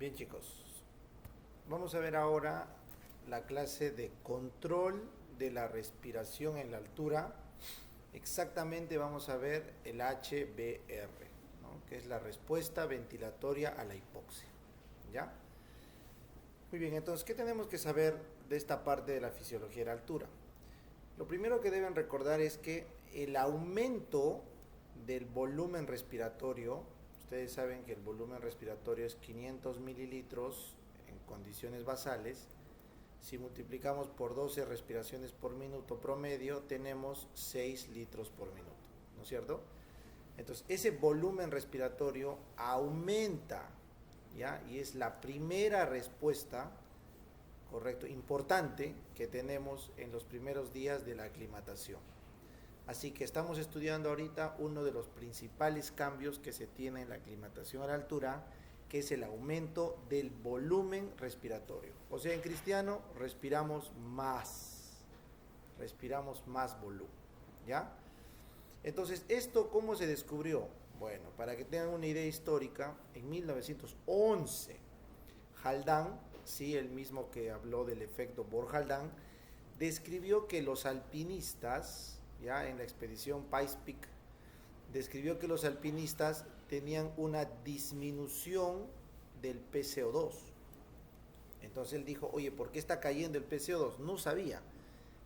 Bien, chicos, vamos a ver ahora la clase de control de la respiración en la altura. Exactamente vamos a ver el HBR, ¿no? Que es la respuesta ventilatoria a la hipoxia. ¿Ya? Muy bien, entonces, ¿qué tenemos que saber de esta parte de la fisiología de la altura? Lo primero que deben recordar es que el aumento del volumen respiratorio, ustedes saben que el volumen respiratorio es 500 mililitros en condiciones basales. Si multiplicamos por 12 respiraciones por minuto promedio, tenemos 6 litros por minuto, ¿no es cierto? Entonces, ese volumen respiratorio aumenta, ¿ya? Y es la primera respuesta, correcto, importante que tenemos en los primeros días de la aclimatación. Así que estamos estudiando ahorita uno de los principales cambios que se tiene en la aclimatación a la altura, que es el aumento del volumen respiratorio. O sea, en cristiano respiramos más volumen, ¿ya? Entonces, ¿esto cómo se descubrió? Bueno, para que tengan una idea histórica, en 1911, Haldane, sí, el mismo que habló del efecto Bohr-Haldane, describió que los alpinistas, ya en la expedición Pikes Peak, describió que los alpinistas tenían una disminución del PCO2. Entonces él dijo, oye, ¿por qué está cayendo el PCO2? No sabía,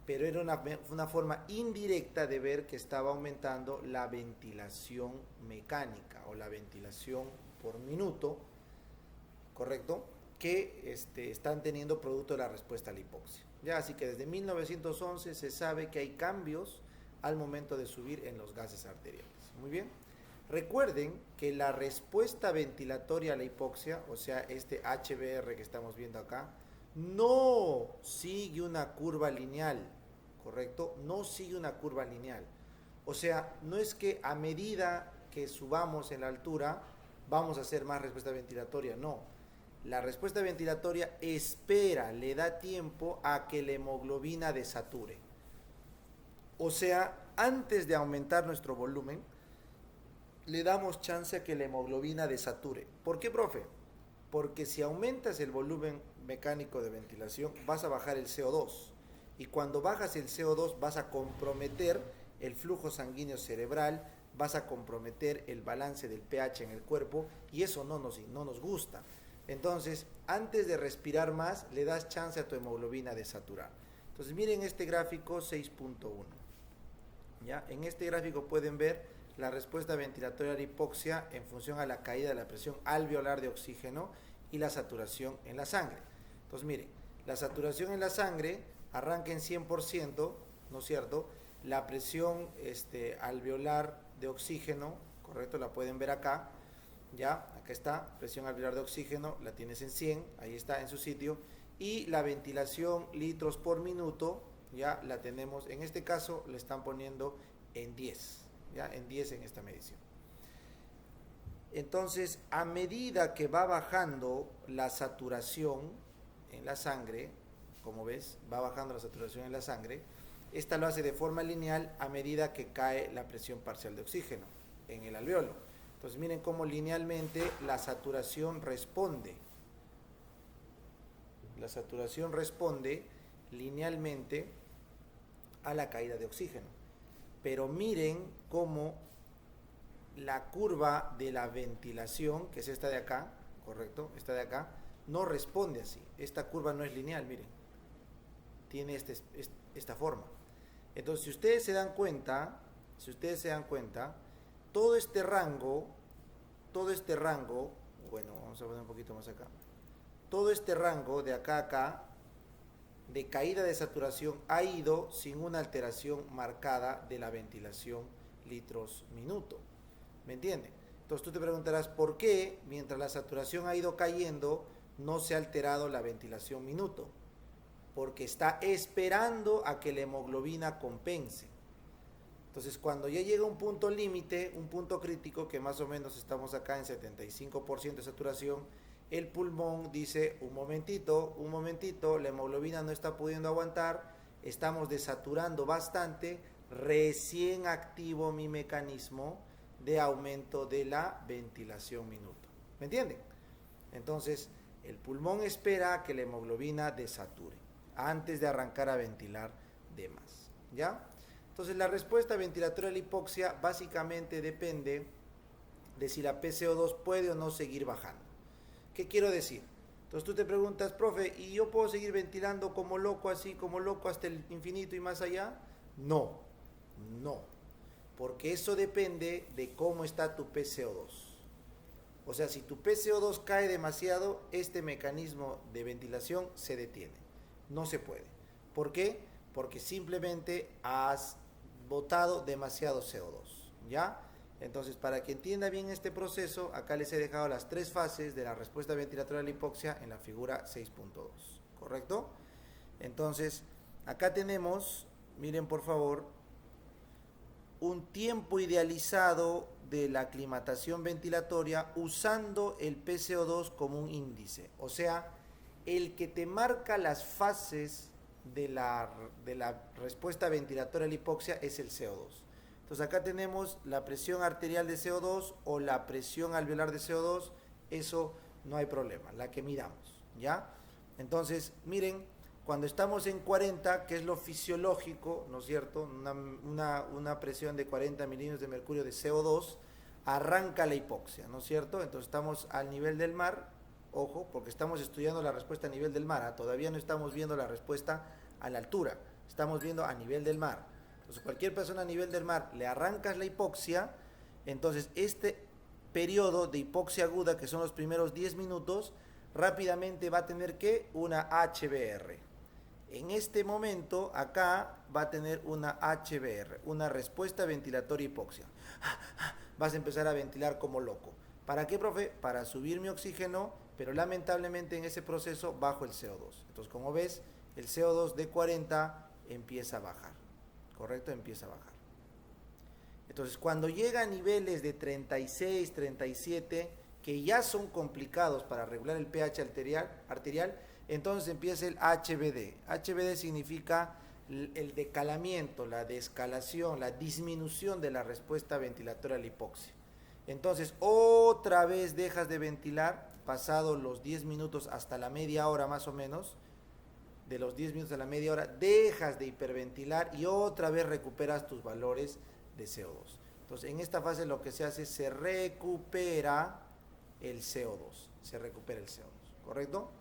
pero era una forma indirecta de ver que estaba aumentando la ventilación mecánica o la ventilación por minuto, ¿correcto? Que están teniendo producto de la respuesta a la hipoxia. Ya, así que desde 1911 se sabe que hay cambios al momento de subir en los gases arteriales. Muy bien. Recuerden que la respuesta ventilatoria a la hipoxia, o sea, este HBR que estamos viendo acá, no sigue una curva lineal, ¿correcto? No sigue una curva lineal. O sea, no es que a medida que subamos en la altura vamos a hacer más respuesta ventilatoria, no. La respuesta ventilatoria espera, le da tiempo a que la hemoglobina desature. O sea, antes de aumentar nuestro volumen, le damos chance a que la hemoglobina desature. ¿Por qué, profe? Porque si aumentas el volumen mecánico de ventilación, vas a bajar el CO2. Y cuando bajas el CO2, vas a comprometer el flujo sanguíneo cerebral, vas a comprometer el balance del pH en el cuerpo, y eso no nos gusta. Entonces, antes de respirar más, le das chance a tu hemoglobina de saturar. Entonces, miren este gráfico 6.1. ¿Ya? En este gráfico pueden ver la respuesta ventilatoria a la hipoxia en función a la caída de la presión alveolar de oxígeno y la saturación en la sangre. Entonces, miren, la saturación en la sangre arranca en 100%, ¿no es cierto? La presión alveolar de oxígeno, correcto, la pueden ver acá. Ya, acá está, presión alveolar de oxígeno, la tienes en 100, ahí está en su sitio, y la ventilación litros por minuto, ya la tenemos, en este caso le están poniendo en 10, ya en 10 en esta medición. Entonces, a medida que va bajando la saturación en la sangre, como ves, va bajando la saturación en la sangre, esta lo hace de forma lineal a medida que cae la presión parcial de oxígeno en el alveolo. Entonces miren cómo linealmente la saturación responde. La saturación responde linealmente a la caída de oxígeno. Pero miren cómo la curva de la ventilación, que es esta de acá, correcto, esta de acá, no responde así. Esta curva no es lineal, miren. Tiene esta forma. Entonces, si ustedes se dan cuenta, todo este rango, bueno, vamos a poner un poquito más acá, todo este rango de acá a acá, de caída de saturación, ha ido sin una alteración marcada de la ventilación litros minuto. ¿Me entienden? Entonces tú te preguntarás, ¿por qué mientras la saturación ha ido cayendo no se ha alterado la ventilación minuto? Porque está esperando a que la hemoglobina compense. Entonces, cuando ya llega un punto límite, un punto crítico, que más o menos estamos acá en 75% de saturación, el pulmón dice, un momentito, la hemoglobina no está pudiendo aguantar, estamos desaturando bastante, recién activo mi mecanismo de aumento de la ventilación minuto. ¿Me entienden? Entonces, El pulmón espera a que la hemoglobina desature antes de arrancar a ventilar de más, ¿ya? Entonces la respuesta ventilatoria a la hipoxia básicamente depende de si la PCO2 puede o no seguir bajando. ¿Qué quiero decir? Entonces tú te preguntas, profe, ¿y yo puedo seguir ventilando como loco, así como loco hasta el infinito y más allá? No, no, porque eso depende de cómo está tu PCO2. O sea, si tu PCO2 cae demasiado, este mecanismo de ventilación se detiene. No se puede. ¿Por qué? Porque simplemente has botado demasiado CO2, ¿ya? Entonces, para que entienda bien este proceso, acá les he dejado las 3 fases de la respuesta ventilatoria a la hipoxia en la figura 6.2, ¿correcto? Entonces, acá tenemos, miren por favor, un tiempo idealizado de la aclimatación ventilatoria usando el PCO2 como un índice. O sea, el que te marca las fases de la respuesta ventilatoria a la hipoxia es el CO2. Entonces acá tenemos la presión arterial de CO2 o la presión alveolar de CO2, eso no hay problema, la que midamos, ¿ya? Entonces, miren, cuando estamos en 40, que es lo fisiológico, ¿no es cierto? Una presión de 40 milímetros de mercurio de CO2, arranca la hipoxia, ¿no es cierto? Entonces estamos al nivel del mar, ojo, porque estamos estudiando la respuesta a nivel del mar, todavía no estamos viendo la respuesta a la altura, estamos viendo a nivel del mar. Entonces cualquier persona a nivel del mar le arrancas la hipoxia, entonces este periodo de hipoxia aguda, que son los primeros 10 minutos, rápidamente va a tener que una HBR. En este momento, acá va a tener una HBR, una respuesta ventilatoria hipoxia. Vas a empezar a ventilar como loco. ¿Para qué, profe? Para subir mi oxígeno, pero lamentablemente en ese proceso bajo el CO2. Entonces, como ves, el CO2 de 40 empieza a bajar, ¿correcto? Empieza a bajar. Entonces, cuando llega a niveles de 36, 37, que ya son complicados para regular el pH arterial, entonces empieza el HBD. HBD significa el decalamiento, la descalación, la disminución de la respuesta ventilatoria a la hipoxia. Entonces, otra vez dejas de ventilar, pasado los 10 minutos hasta la media hora más o menos, de los 10 minutos a la media hora, dejas de hiperventilar y otra vez recuperas tus valores de CO2. Entonces, en esta fase lo que se hace es se recupera el CO2, ¿correcto?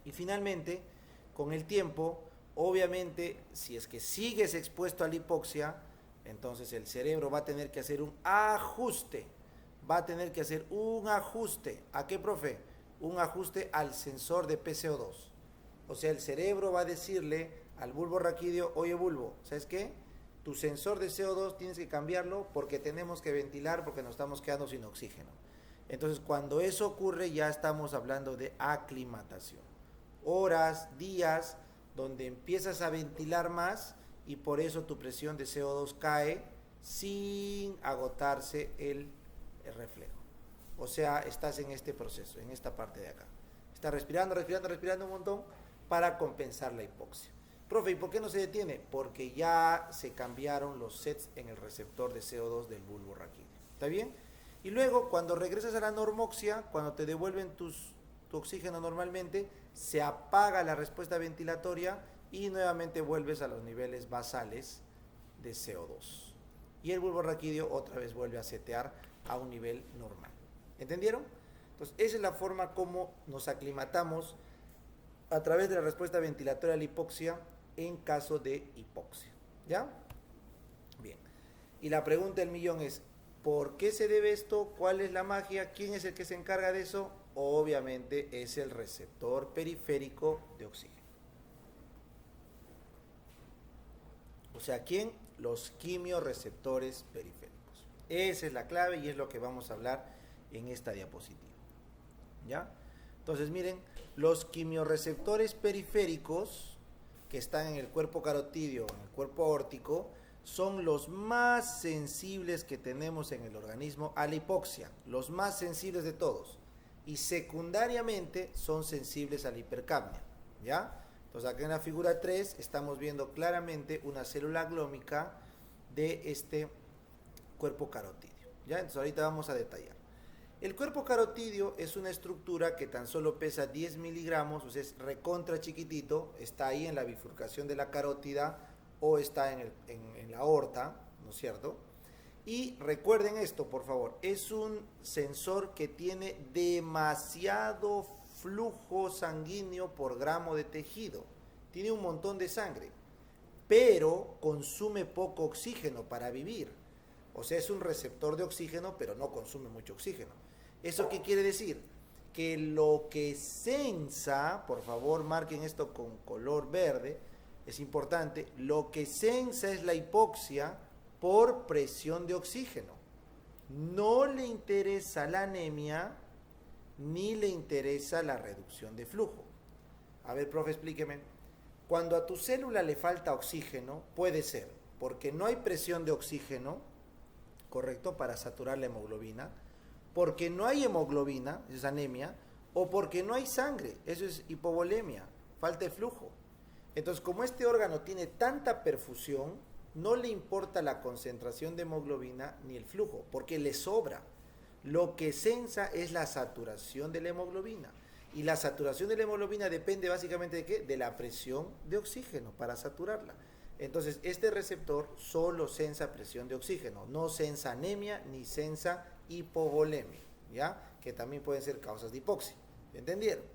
Y finalmente, con el tiempo, obviamente, si es que sigues expuesto a la hipoxia, entonces el cerebro va a tener que hacer un ajuste. ¿A qué, profe? Un ajuste al sensor de PCO2. O sea, el cerebro va a decirle al bulbo raquídeo, oye bulbo, ¿sabes qué? Tu sensor de CO2 tienes que cambiarlo porque tenemos que ventilar porque nos estamos quedando sin oxígeno. Entonces, cuando eso ocurre, ya estamos hablando de aclimatación. Horas, días, donde empiezas a ventilar más y por eso tu presión de CO2 cae sin agotarse el reflejo. O sea, estás en este proceso, en esta parte de acá. Estás respirando un montón para compensar la hipoxia. Profe, ¿y por qué no se detiene? Porque ya se cambiaron los sets en el receptor de CO2 del bulbo raquídeo. ¿Está bien? Y luego, cuando regresas a la normoxia, cuando te devuelven tu oxígeno normalmente, se apaga la respuesta ventilatoria y nuevamente vuelves a los niveles basales de CO2. Y el bulbo raquídeo otra vez vuelve a setear a un nivel normal. ¿Entendieron? Entonces, esa es la forma como nos aclimatamos a través de la respuesta ventilatoria a la hipoxia en caso de hipoxia. ¿Ya? Bien. Y la pregunta del millón es, ¿por qué se debe esto? ¿Cuál es la magia? ¿Quién es el que se encarga de eso? Obviamente es el receptor periférico de oxígeno. O sea, ¿quién? Los quimiorreceptores periféricos. Esa es la clave y es lo que vamos a hablar en esta diapositiva. ¿Ya? Entonces, miren, los quimiorreceptores periféricos que están en el cuerpo carotídeo, en el cuerpo aórtico, son los más sensibles que tenemos en el organismo a la hipoxia, los más sensibles de todos. Y secundariamente son sensibles a la hipercapnia, ¿ya? Entonces acá en la figura 3 estamos viendo claramente una célula aglómica de este cuerpo carotídeo, ¿ya? Entonces ahorita vamos a detallar. El cuerpo carotídeo es una estructura que tan solo pesa 10 miligramos, o sea, es recontra chiquitito, está ahí en la bifurcación de la carótida o está en la aorta, ¿no es cierto? Y recuerden esto, por favor, es un sensor que tiene demasiado flujo sanguíneo por gramo de tejido, tiene un montón de sangre, pero consume poco oxígeno para vivir. O sea, es un receptor de oxígeno, pero no consume mucho oxígeno. ¿Eso qué quiere decir? Que lo que sensa, por favor marquen esto con color verde, es importante, lo que sensa es la hipoxia por presión de oxígeno. No le interesa la anemia, ni le interesa la reducción de flujo. A ver, profe, explíqueme. Cuando a tu célula le falta oxígeno, puede ser porque no hay presión de oxígeno, correcto, para saturar la hemoglobina, porque no hay hemoglobina, eso es anemia, o porque no hay sangre, eso es hipovolemia, falta de flujo. Entonces, como este órgano tiene tanta perfusión, no le importa la concentración de hemoglobina ni el flujo, porque le sobra. Lo que sensa es la saturación de la hemoglobina. Y la saturación de la hemoglobina depende básicamente de ¿qué? De la presión de oxígeno para saturarla. Entonces, este receptor solo sensa presión de oxígeno, no sensa anemia ni sensa hipovolemia, ¿ya? Que también pueden ser causas de hipoxia. ¿Entendieron?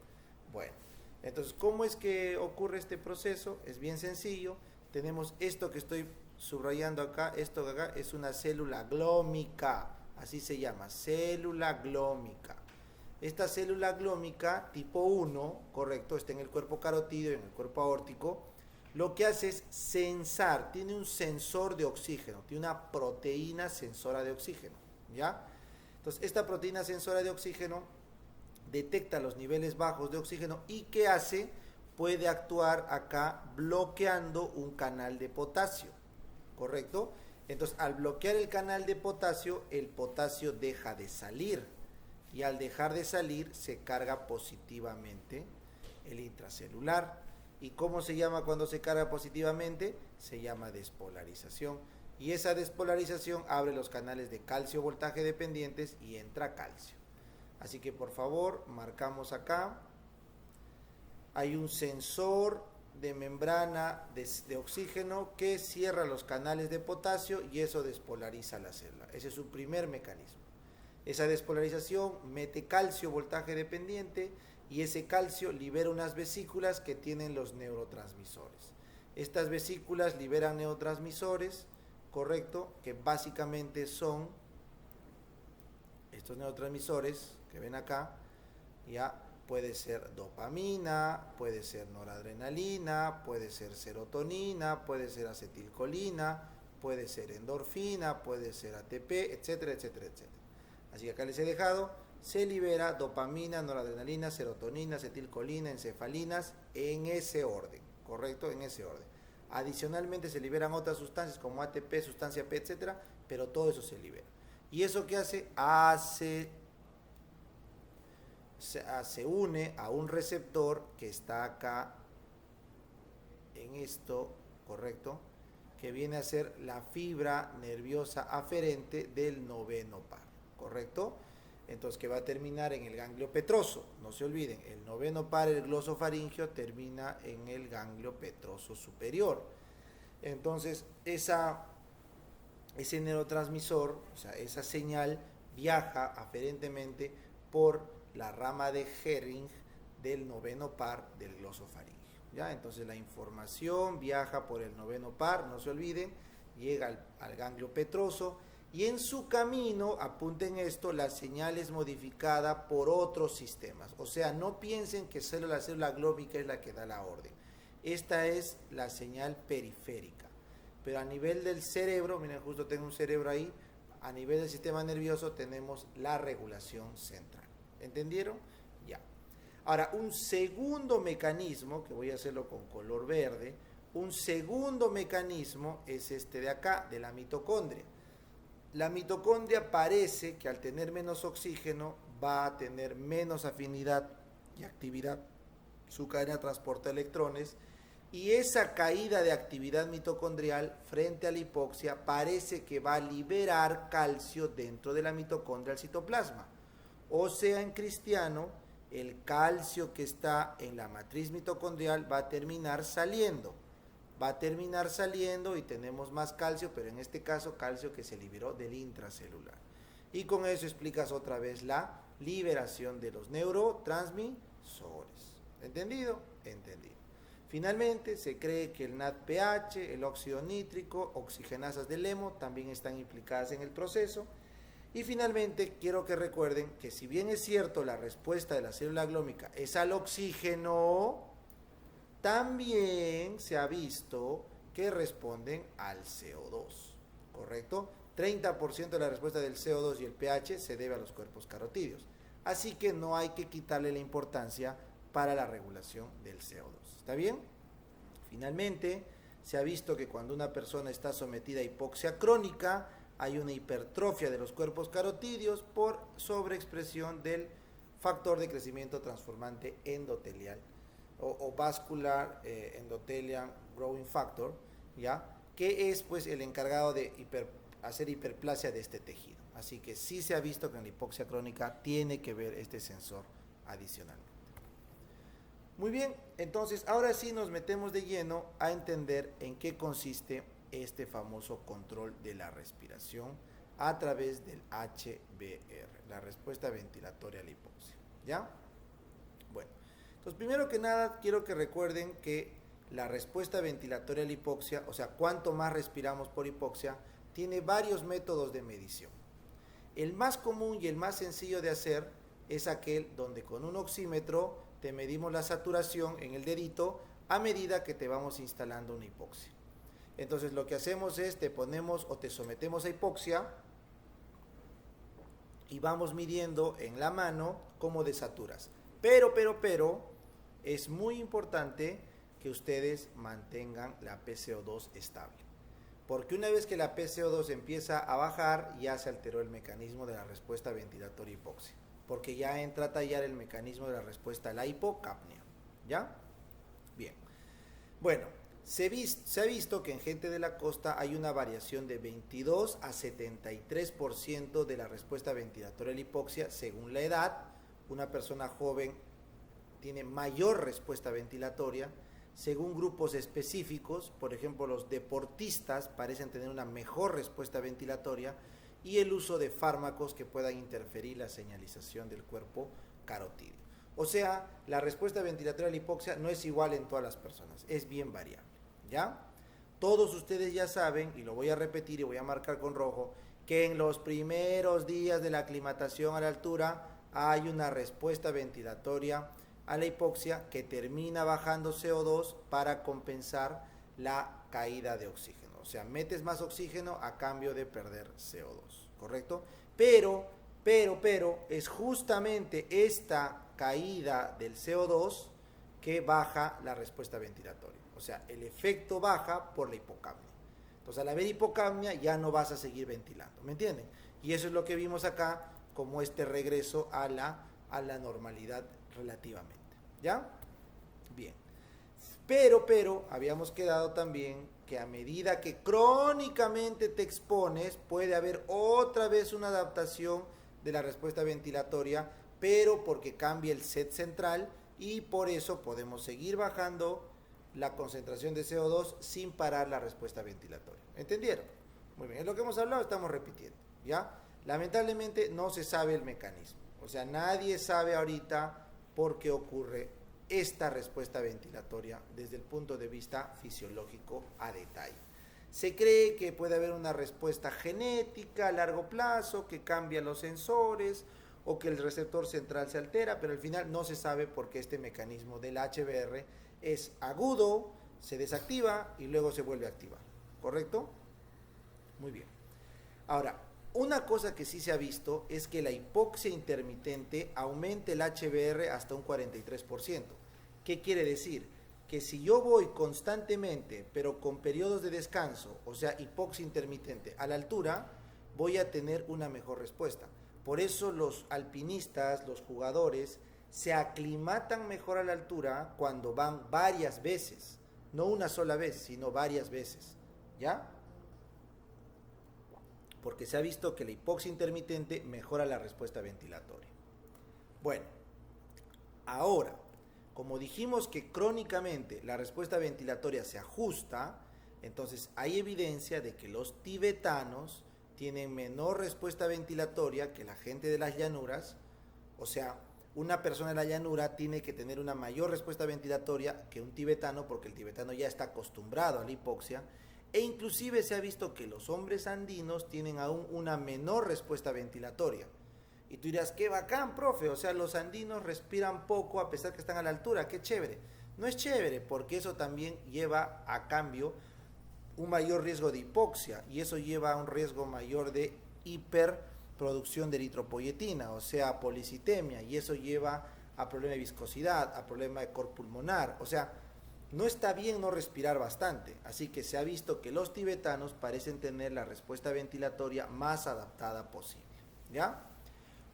Bueno, entonces, ¿cómo es que ocurre este proceso? Es bien sencillo. Tenemos esto que estoy subrayando acá, esto de acá es una célula glómica, así se llama, célula glómica. Esta célula glómica tipo 1, correcto, está en el cuerpo carotídeo y en el cuerpo aórtico, lo que hace es sensar, tiene un sensor de oxígeno, tiene una proteína sensora de oxígeno, ¿ya? Entonces, esta proteína sensora de oxígeno detecta los niveles bajos de oxígeno y ¿qué hace? Puede actuar acá bloqueando un canal de potasio, ¿correcto? Entonces, al bloquear el canal de potasio, el potasio deja de salir y al dejar de salir se carga positivamente el intracelular. ¿Y cómo se llama cuando se carga positivamente? Se llama despolarización. Y esa despolarización abre los canales de calcio voltaje dependientes y entra calcio. Así que por favor, marcamos acá. Hay un sensor de membrana de oxígeno que cierra los canales de potasio y eso despolariza la célula. Ese es su primer mecanismo. Esa despolarización mete calcio voltaje dependiente y ese calcio libera unas vesículas que tienen los neurotransmisores. Estas vesículas liberan neurotransmisores, correcto, que básicamente son estos neurotransmisores que ven acá, ya puede ser dopamina, puede ser noradrenalina, puede ser serotonina, puede ser acetilcolina, puede ser endorfina, puede ser ATP, etcétera, etcétera, etcétera. Así que acá les he dejado, se libera dopamina, noradrenalina, serotonina, acetilcolina, encefalinas, en ese orden, ¿correcto? En ese orden. Adicionalmente se liberan otras sustancias como ATP, sustancia P, etcétera, pero todo eso se libera. ¿Y eso qué hace? Se une a un receptor que está acá en esto, ¿correcto? Que viene a ser la fibra nerviosa aferente del noveno par, ¿correcto? Entonces, que va a terminar en el ganglio petroso. No se olviden, el noveno par, el glosofaringeo, termina en el ganglio petroso superior. Entonces, ese neurotransmisor, o sea, esa señal viaja aferentemente por la rama de Hering del noveno par del glosofaringeo, ¿ya? Entonces la información viaja por el noveno par, no se olviden, llega al ganglio petroso y en su camino, apunten esto, la señal es modificada por otros sistemas. O sea, no piensen que solo la célula glóbica es la que da la orden. Esta es la señal periférica. Pero a nivel del cerebro, miren, justo tengo un cerebro ahí, a nivel del sistema nervioso tenemos la regulación central. ¿Entendieron? Ya. Ahora, un segundo mecanismo, que voy a hacerlo con color verde, un segundo mecanismo es este de acá, de la mitocondria. La mitocondria parece que al tener menos oxígeno va a tener menos afinidad y actividad. Su cadena transporta electrones y esa caída de actividad mitocondrial frente a la hipoxia parece que va a liberar calcio dentro de la mitocondria al citoplasma. O sea, en cristiano, el calcio que está en la matriz mitocondrial va a terminar saliendo. Va a terminar saliendo y tenemos más calcio, pero en este caso calcio que se liberó del intracelular. Y con eso explicas otra vez la liberación de los neurotransmisores. ¿Entendido? Entendido. Finalmente, se cree que el NADPH, el óxido nítrico, oxigenasas del hemo también están implicadas en el proceso. Y finalmente, quiero que recuerden que si bien es cierto la respuesta de la célula glómica es al oxígeno, también se ha visto que responden al CO2, ¿correcto? 30% de la respuesta del CO2 y el pH se debe a los cuerpos carotídeos. Así que no hay que quitarle la importancia para la regulación del CO2. ¿Está bien? Finalmente, se ha visto que cuando una persona está sometida a hipoxia crónica, hay una hipertrofia de los cuerpos carotídeos por sobreexpresión del factor de crecimiento transformante endotelial o vascular endothelial growing factor, ¿ya? Que es pues el encargado de hacer hiperplasia de este tejido. Así que sí se ha visto que en la hipoxia crónica tiene que ver este sensor adicionalmente. Muy bien, entonces ahora sí nos metemos de lleno a entender en qué consiste este famoso control de la respiración a través del HBR, la respuesta ventilatoria a la hipoxia, ¿ya? Bueno, entonces primero que nada quiero que recuerden que la respuesta ventilatoria a la hipoxia, o sea, cuánto más respiramos por hipoxia, tiene varios métodos de medición. El más común y el más sencillo de hacer es aquel donde con un oxímetro te medimos la saturación en el dedito a medida que te vamos instalando una hipoxia. Entonces lo que hacemos es te ponemos o te sometemos a hipoxia y vamos midiendo en la mano cómo desaturas. Pero es muy importante que ustedes mantengan la PCO2 estable. Porque una vez que la PCO2 empieza a bajar, ya se alteró el mecanismo de la respuesta ventilatoria hipoxia. Porque ya entra a tallar el mecanismo de la respuesta a la hipocapnia. ¿Ya? Bien. Bueno, se ha visto que en gente de la costa hay una variación de 22 a 73% de la respuesta ventilatoria a la hipoxia según la edad. Una persona joven tiene mayor respuesta ventilatoria. Según grupos específicos, por ejemplo, los deportistas parecen tener una mejor respuesta ventilatoria y el uso de fármacos que puedan interferir la señalización del cuerpo carotídeo. O sea, la respuesta ventilatoria a la hipoxia no es igual en todas las personas, es bien variable, ¿ya? Todos ustedes ya saben, y lo voy a repetir y voy a marcar con rojo, que en los primeros días de la aclimatación a la altura hay una respuesta ventilatoria a la hipoxia que termina bajando CO2 para compensar la caída de oxígeno. O sea, metes más oxígeno a cambio de perder CO2, ¿correcto? Pero es justamente esta caída del CO2 que baja la respuesta ventilatoria. O sea, el efecto baja por la hipocapnia. Entonces, al haber hipocapnia ya no vas a seguir ventilando, ¿me entienden? Y eso es lo que vimos acá como este regreso a la normalidad relativamente, ¿ya? Bien. Pero, habíamos quedado también que a medida que crónicamente te expones, puede haber otra vez una adaptación de la respuesta ventilatoria, pero porque cambia el set central y por eso podemos seguir bajando la concentración de CO2 sin parar la respuesta ventilatoria. ¿Entendieron? Muy bien, es lo que hemos hablado, estamos repitiendo, ¿ya? Lamentablemente no se sabe el mecanismo, o sea, nadie sabe ahorita por qué ocurre esta respuesta ventilatoria desde el punto de vista fisiológico a detalle. Se cree que puede haber una respuesta genética a largo plazo que cambia los sensores o que el receptor central se altera, pero al final no se sabe por qué este mecanismo del HBR es agudo, se desactiva y luego se vuelve a activar, ¿correcto? Muy bien. Ahora, una cosa que sí se ha visto es que la hipoxia intermitente aumenta el HBR hasta un 43%. ¿Qué quiere decir? Que si yo voy constantemente, pero con periodos de descanso, o sea, hipoxia intermitente a la altura, voy a tener una mejor respuesta. Por eso los alpinistas, los jugadores, se aclimatan mejor a la altura cuando van varias veces. No una sola vez, sino varias veces. ¿Ya? Porque se ha visto que la hipoxia intermitente mejora la respuesta ventilatoria. Bueno, ahora, como dijimos que crónicamente la respuesta ventilatoria se ajusta, entonces hay evidencia de que los tibetanos tienen menor respuesta ventilatoria que la gente de las llanuras. O sea, una persona de la llanura tiene que tener una mayor respuesta ventilatoria que un tibetano, porque el tibetano ya está acostumbrado a la hipoxia, e inclusive se ha visto que los hombres andinos tienen aún una menor respuesta ventilatoria. Y tú dirás, qué bacán, profe, o sea, los andinos respiran poco a pesar que están a la altura, qué chévere. No es chévere, porque eso también lleva a cambio un mayor riesgo de hipoxia, y eso lleva a un riesgo mayor de hiperproducción de eritropoyetina, o sea, policitemia, y eso lleva a problema de viscosidad, a problema de cor pulmonar. O sea, no está bien no respirar bastante, así que se ha visto que los tibetanos parecen tener la respuesta ventilatoria más adaptada posible, ¿ya?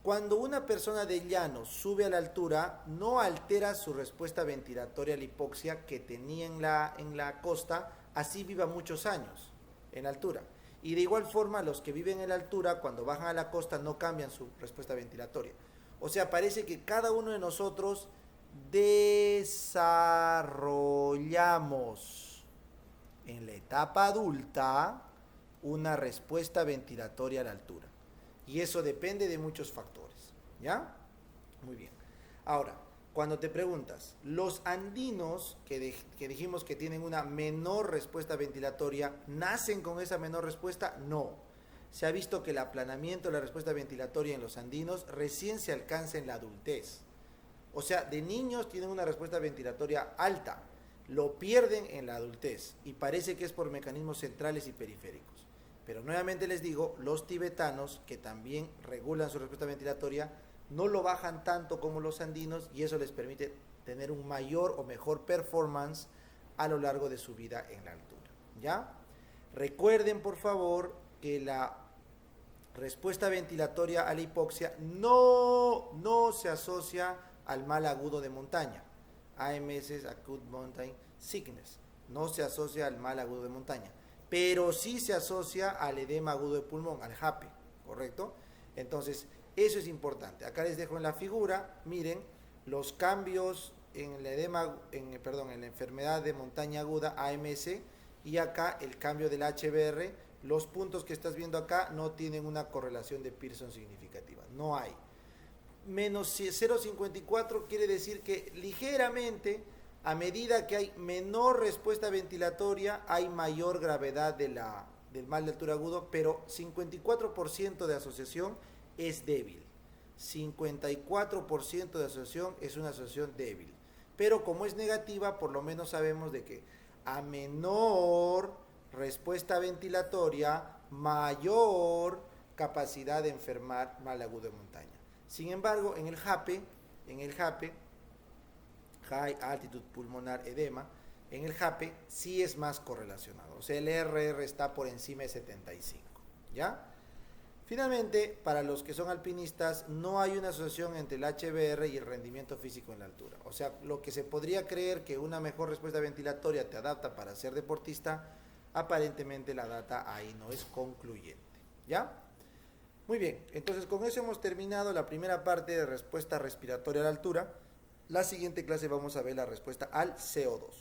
Cuando una persona de llano sube a la altura, no altera su respuesta ventilatoria a la hipoxia que tenía en la costa, así viva muchos años en altura. Y de igual forma, los que viven en la altura, cuando bajan a la costa, no cambian su respuesta ventilatoria. O sea, parece que cada uno de nosotros desarrollamos en la etapa adulta una respuesta ventilatoria a la altura. Y eso depende de muchos factores, ¿ya? Muy bien. Ahora, cuando te preguntas, ¿los andinos que dijimos que tienen una menor respuesta ventilatoria, nacen con esa menor respuesta? No. Se ha visto que el aplanamiento de la respuesta ventilatoria en los andinos recién se alcanza en la adultez. O sea, de niños tienen una respuesta ventilatoria alta, lo pierden en la adultez y parece que es por mecanismos centrales y periféricos. Pero nuevamente les digo, los tibetanos, que también regulan su respuesta ventilatoria, no lo bajan tanto como los andinos, y eso les permite tener un mayor o mejor performance a lo largo de su vida en la altura, ¿ya? Recuerden, por favor, que la respuesta ventilatoria a la hipoxia no se asocia al mal agudo de montaña, AMS, Acute Mountain Sickness, no se asocia al mal agudo de montaña, pero sí se asocia al edema agudo de pulmón, al JAPE, ¿correcto? Entonces, eso es importante. Acá les dejo en la figura, miren, los cambios en el edema, en la enfermedad de montaña aguda, AMS, y acá el cambio del HBR. Los puntos que estás viendo acá no tienen una correlación de Pearson significativa, no hay. Menos 0,54 quiere decir que ligeramente, a medida que hay menor respuesta ventilatoria, hay mayor gravedad del mal de altura agudo, pero 54% de asociación es débil. 54% de asociación es una asociación débil. Pero como es negativa, por lo menos sabemos de que a menor respuesta ventilatoria, mayor capacidad de enfermar mal agudo de montaña. Sin embargo, en el JAPE, High Altitude Pulmonar Edema, en el JAPE sí es más correlacionado. O sea, el RR está por encima de 75, ¿ya? Finalmente, para los que son alpinistas, no hay una asociación entre el HBR y el rendimiento físico en la altura. O sea, lo que se podría creer que una mejor respuesta ventilatoria te adapta para ser deportista, aparentemente la data ahí no es concluyente, ¿ya? Muy bien, entonces con eso hemos terminado la primera parte de respuesta respiratoria a la altura. La siguiente clase vamos a ver la respuesta al CO2.